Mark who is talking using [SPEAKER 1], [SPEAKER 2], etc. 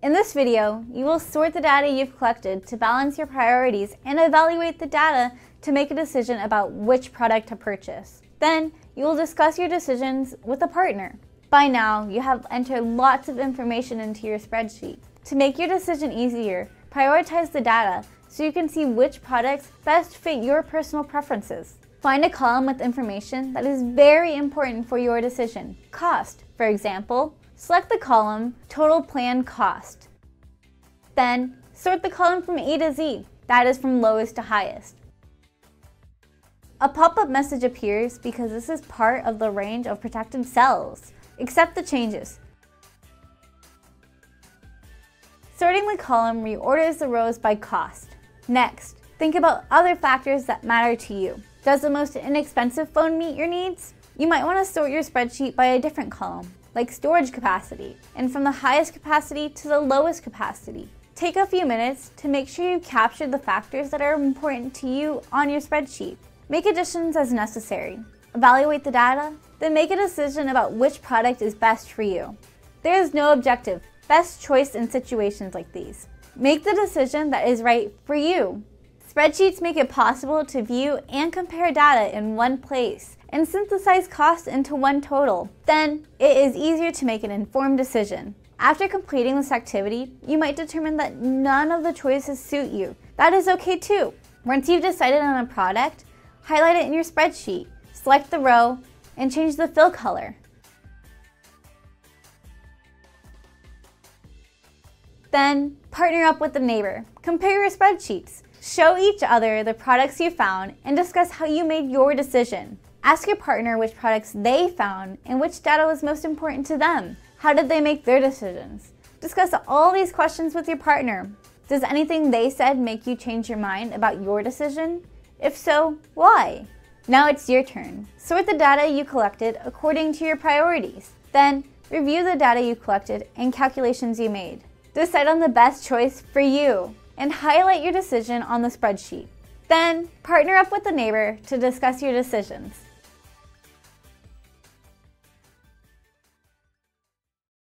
[SPEAKER 1] In this video, you will sort the data you've collected to balance your priorities and evaluate the data to make a decision about which product to purchase. Then, you will discuss your decisions with a partner. By now, you have entered lots of information into your spreadsheet. To make your decision easier, prioritize the data so you can see which products best fit your personal preferences. Find a column with information that is very important for your decision. Cost, for example. Select the column Total Planned Cost. Then, sort the column from A to Z, that is from lowest to highest. A pop-up message appears because this is part of the range of protected cells. Accept the changes. Sorting the column reorders the rows by cost. Next, think about other factors that matter to you. Does the most inexpensive phone meet your needs? You might want to sort your spreadsheet by a different column, like storage capacity, and from the highest capacity to the lowest capacity. Take a few minutes to make sure you capture the factors that are important to you on your spreadsheet. Make additions as necessary. Evaluate the data, then make a decision about which product is best for you. There is no objective best choice in situations like these. Make the decision that is right for you. Spreadsheets make it possible to view and compare data in one place and synthesize costs into one total. Then, it is easier to make an informed decision. After completing this activity, you might determine that none of the choices suit you. That is okay too. Once you've decided on a product, highlight it in your spreadsheet, select the row, and change the fill color. Then, partner up with a neighbor. Compare your spreadsheets. Show each other the products you found and discuss how you made your decision. Ask your partner which products they found and which data was most important to them. How did they make their decisions? Discuss all these questions with your partner. Does anything they said make you change your mind about your decision? If so, why? Now it's your turn. Sort the data you collected according to your priorities. Then, review the data you collected and calculations you made. Decide on the best choice for you and highlight your decision on the spreadsheet. Then, partner up with a neighbor to discuss your decisions.